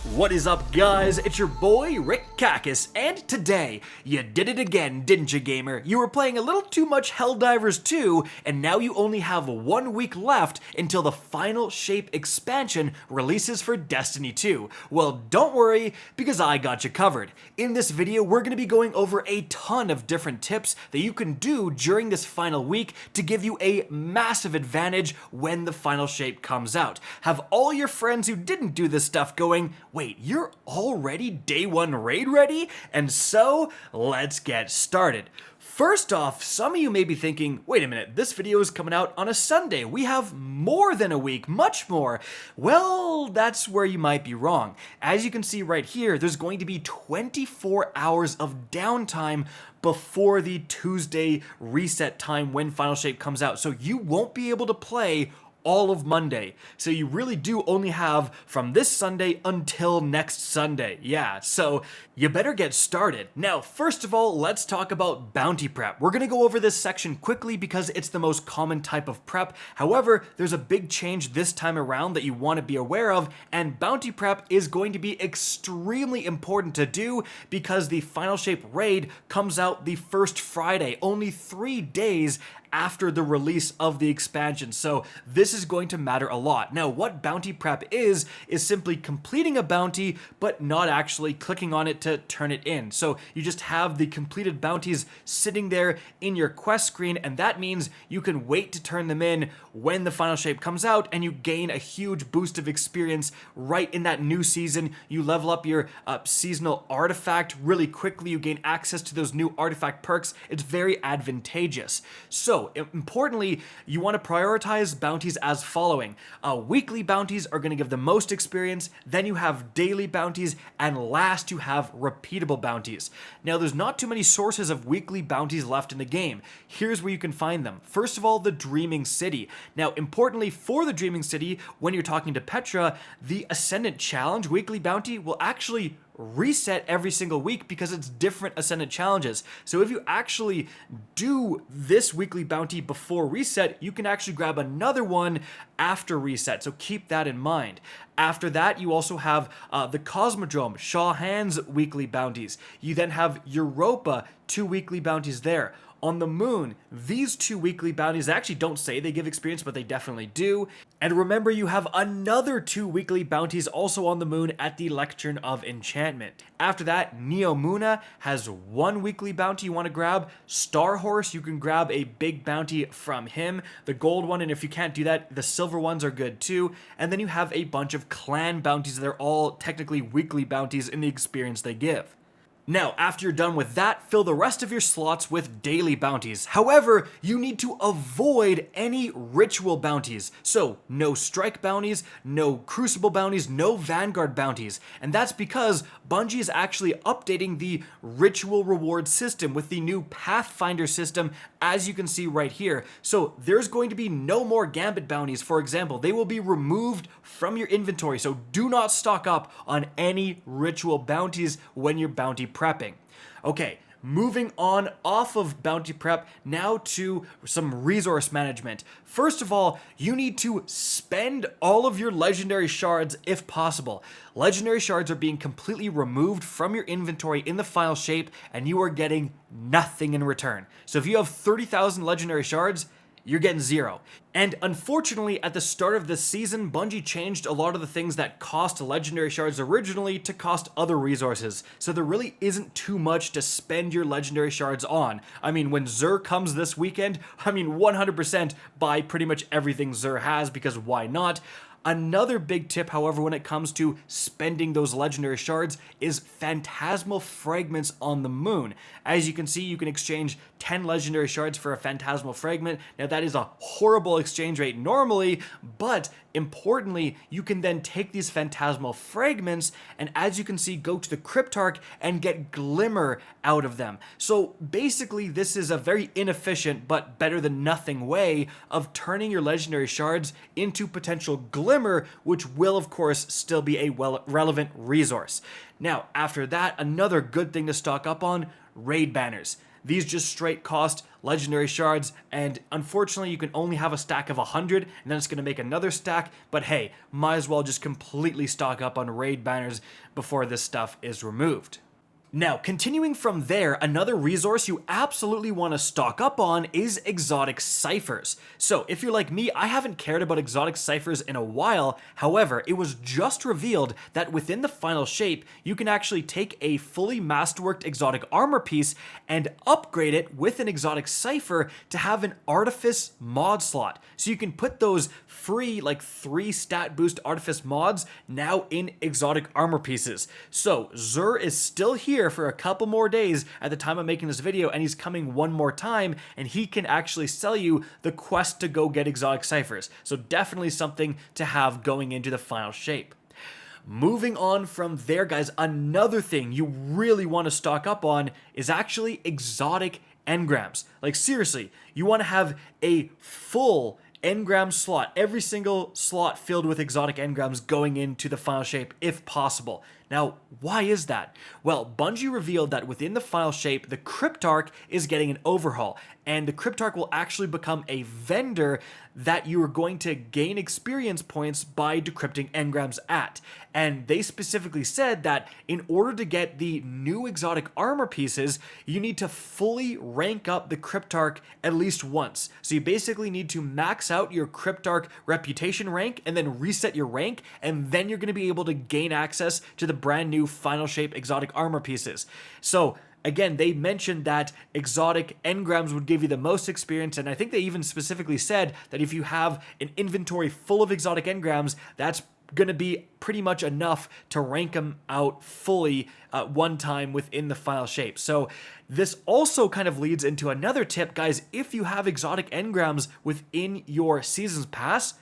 What is up, guys? It's your boy, Rick Kakis, and today, you did it again, didn't you, gamer? You were playing a little too much Helldivers 2, and now you only have 1 week left until the final shape expansion releases for Destiny 2. Well, don't worry, because I got you covered. In this video, we're going to be going over a ton of different tips that you can do during this final week to give you a massive advantage when the final shape comes out. Have all your friends who didn't do this stuff going, wait, you're already day 1 raid ready? And so, let's get started. First off, some of you may be thinking, wait a minute, this video is coming out on a Sunday. We have more than a week, much more. Well, that's where you might be wrong. As you can see right here, there's going to be 24 hours of downtime before the Tuesday reset time when Final Shape comes out. So you won't be able to play all of Monday. So you really do only have from this Sunday until next Sunday. Yeah, so you better get started. Now, first of all, let's talk about bounty prep. We're gonna go over this section quickly because it's the most common type of prep. However, there's a big change this time around that you want to be aware of, and bounty prep is going to be extremely important to do because the Final Shape raid comes out the first Friday, only 3 days after the release of the expansion. So this is going to matter a lot. Now, what bounty prep is simply completing a bounty, but not actually clicking on it to turn it in. So you just have the completed bounties sitting there in your quest screen, and that means you can wait to turn them in when the final shape comes out, and you gain a huge boost of experience right in that new season. You level up your seasonal artifact really quickly. You gain access to those new artifact perks. It's very advantageous. So importantly, you want to prioritize bounties as following. Weekly bounties are going to give the most experience, then you have daily bounties, and last you have repeatable bounties. Now, there's not too many sources of weekly bounties left in the game. Here's where you can find them. First of all, the Dreaming City. Now, importantly for the Dreaming City, when you're talking to Petra, the Ascendant Challenge weekly bounty will actually reset every single week because it's different Ascendant challenges. So if you actually do this weekly bounty before reset, you can actually grab another one after reset. So keep that in mind. After that, you also have the Cosmodrome, Shaw Hands weekly bounties. You then have Europa, 2 weekly bounties there. On the moon, these 2 weekly bounties actually don't say they give experience, but they definitely do. And remember, you have another 2 weekly bounties also on the moon at the Lectern of Enchantment. After that, Neomuna has 1 weekly bounty you want to grab. Starhorse, you can grab a big bounty from him, the gold one, and if you can't do that, the silver ones are good too. And then you have a bunch of clan bounties that are all technically weekly bounties in the experience they give. Now, after you're done with that, fill the rest of your slots with daily bounties. However, you need to avoid any ritual bounties. So, no strike bounties, no crucible bounties, no vanguard bounties. And that's because Bungie is actually updating the ritual reward system with the new Pathfinder system, as you can see right here. So, there's going to be no more gambit bounties, for example. They will be removed from your inventory, so do not stock up on any ritual bounties when you're bounty prepping. Okay, moving on off of bounty prep, now to some resource management. First of all, you need to spend all of your legendary shards if possible. Legendary shards are being completely removed from your inventory in the final shape, and you are getting nothing in return. So if you have 30,000 legendary shards, you're getting 0. And unfortunately, at the start of this season, Bungie changed a lot of the things that cost legendary shards originally to cost other resources. So there really isn't too much to spend your legendary shards on. I mean, when Xur comes this weekend, 100% buy pretty much everything Xur has, because why not? Another big tip, however, when it comes to spending those legendary shards is phantasmal fragments on the moon. As you can see, you can exchange 10 legendary shards for a phantasmal fragment. Now, that is a horrible exchange rate normally, but importantly, you can then take these phantasmal fragments and, as you can see, go to the Cryptarch and get Glimmer out of them. So basically, this is a very inefficient but better than nothing way of turning your legendary shards into potential Glimmer, which will, of course, still be a relevant resource. Now, after that, another good thing to stock up on, raid banners. these just straight cost legendary shards, and unfortunately you can only have a stack of 100, and then it's going to make another stack, but hey, might as well just completely stock up on raid banners before this stuff is removed. Now, continuing from there, another resource you absolutely want to stock up on is exotic ciphers. So if you're like me, I haven't cared about exotic ciphers in a while. However, it was just revealed that within the final shape, you can actually take a fully masterworked exotic armor piece and upgrade it with an exotic cipher to have an artifice mod slot. So you can put those free, like 3 stat boost artifice mods now in exotic armor pieces. So Zur is still here for a couple more days at the time of making this video, and he's coming one more time, and he can actually sell you the quest to go get exotic ciphers. So definitely something to have going into the final shape. Moving on from there, guys, another thing you really want to stock up on is actually exotic engrams. Like seriously, you want to have a full engram slot, every single slot filled with exotic engrams going into the final shape if possible. Now, why is that? Well, Bungie revealed that within the final shape, the Cryptarch is getting an overhaul, and the Cryptarch will actually become a vendor that you are going to gain experience points by decrypting engrams at. And they specifically said that in order to get the new exotic armor pieces, you need to fully rank up the Cryptarch at least once. So you basically need to max out your Cryptarch reputation rank and then reset your rank, and then you're going to be able to gain access to the brand new final shape exotic armor pieces. So again, they mentioned that exotic engrams would give you the most experience, and I think they even specifically said that if you have an inventory full of exotic engrams, that's going to be pretty much enough to rank them out fully one time within the final shape. So this also kind of leads into another tip, guys. If you have exotic engrams within your Seasons Pass,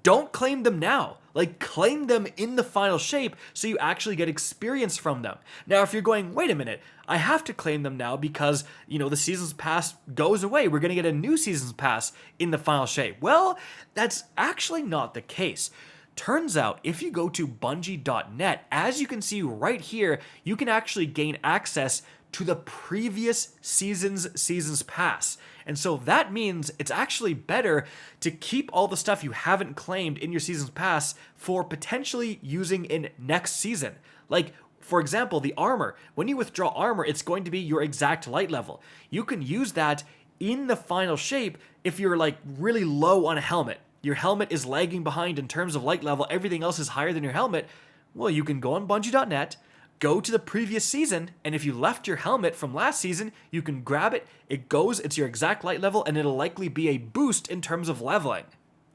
don't claim them now. Like, claim them in the final shape so you actually get experience from them. Now, if you're going, wait a minute, I have to claim them now because, you know, the Seasons Pass goes away. We're going to get a new Seasons Pass in the final shape. Well, that's actually not the case. Turns out, if you go to Bungie.net, as you can see right here, you can actually gain access to the previous Seasons Pass. And so that means it's actually better to keep all the stuff you haven't claimed in your Seasons Pass for potentially using in next season. Like, for example, the armor. When you withdraw armor, it's going to be your exact light level. You can use that in the final shape if you're like really low on a helmet. Your helmet is lagging behind in terms of light level, everything else is higher than your helmet. Well, you can go on Bungie.net, go to the previous season, and if you left your helmet from last season, you can grab it, it's your exact light level, and it'll likely be a boost in terms of leveling.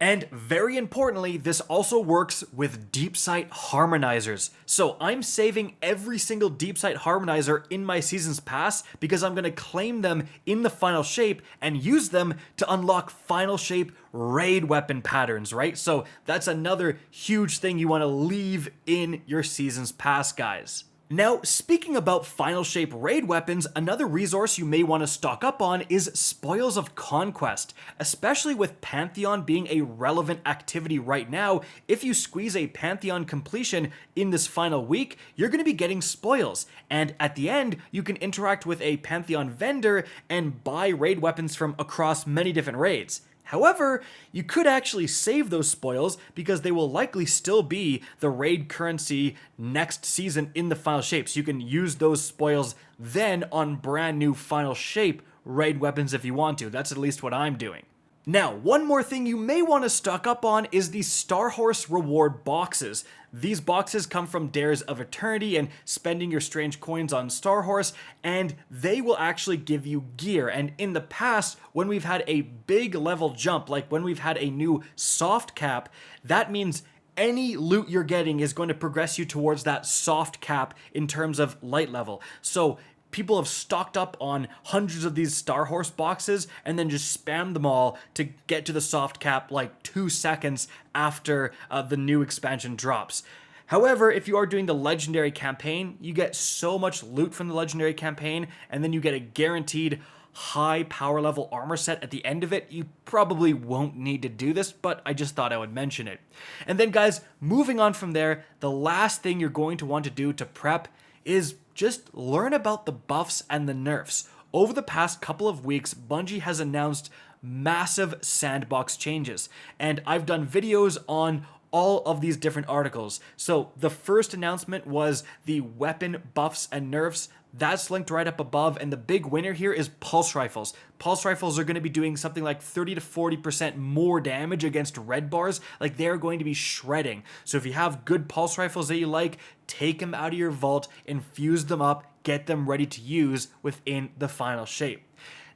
And very importantly, this also works with deep sight harmonizers. So I'm saving every single deep sight harmonizer in my Seasons Pass because I'm going to claim them in the final shape and use them to unlock final shape raid weapon patterns, right? So that's another huge thing you want to leave in your Seasons Pass, guys. Now, speaking about final shape raid weapons, another resource you may want to stock up on is Spoils of Conquest. Especially with Pantheon being a relevant activity right now, if you squeeze a Pantheon completion in this final week, you're going to be getting spoils. And at the end, you can interact with a Pantheon vendor and buy raid weapons from across many different raids. However, you could actually save those spoils because they will likely still be the raid currency next season in the final shape. So you can use those spoils then on brand new final shape raid weapons if you want to. That's at least what I'm doing. Now, one more thing you may want to stock up on is the Star Horse reward boxes. These boxes come from Dares of Eternity and spending your strange coins on Star Horse, and they will actually give you gear. And in the past, when we've had a big level jump, like when we've had a new soft cap, that means any loot you're getting is going to progress you towards that soft cap in terms of light level. So people have stocked up on hundreds of these Star Horse boxes and then just spammed them all to get to the soft cap like 2 seconds after the new expansion drops. However, if you are doing the legendary campaign, you get so much loot from the legendary campaign, and then you get a guaranteed high power level armor set at the end of it. You probably won't need to do this, but I just thought I would mention it. And then guys, moving on from there, the last thing you're going to want to do to prep is just learn about the buffs and the nerfs. Over the past couple of weeks, Bungie has announced massive sandbox changes, and I've done videos on all of these different articles. So the first announcement was the weapon buffs and nerfs. That's linked right up above, and the big winner here is pulse rifles. Pulse rifles are going to be doing something like 30 to 40% more damage against red bars. Like, they're going to be shredding. So if you have good pulse rifles that you like, take them out of your vault, infuse them up, get them ready to use within the final shape.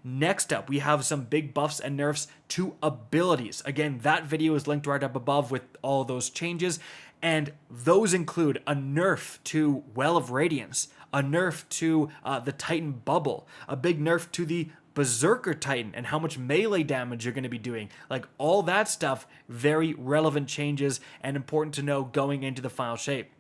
Next up, we have some big buffs and nerfs to abilities. Again, that video is linked right up above with all those changes, and those include a nerf to Well of Radiance, a nerf to the Titan Bubble, a big nerf to the Berserker Titan and how much melee damage you're going to be doing. Like, all that stuff, very relevant changes and important to know going into the final shape.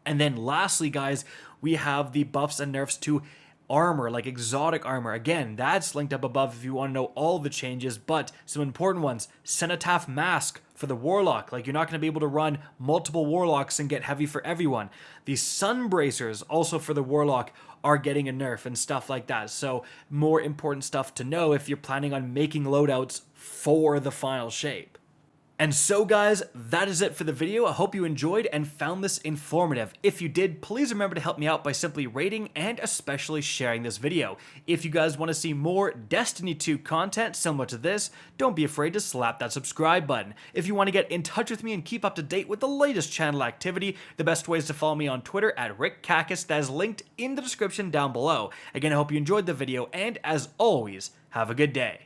And then lastly, guys, we have the buffs and nerfs to armor, like exotic armor. Again, that's linked up above if you want to know all the changes, but some important ones. Cenotaph Mask for the Warlock. Like, you're not going to be able to run multiple Warlocks and get heavy for everyone. The Sun Bracers, also for the Warlock, are getting a nerf and stuff like that. So more important stuff to know if you're planning on making loadouts for the final shape. And so guys, that is it for the video. I hope you enjoyed and found this informative. If you did, please remember to help me out by simply rating and especially sharing this video. If you guys want to see more Destiny 2 content similar to this, don't be afraid to slap that subscribe button. If you want to get in touch with me and keep up to date with the latest channel activity, the best way is to follow me on Twitter at RickCacus, that is linked in the description down below. Again, I hope you enjoyed the video, and as always, have a good day.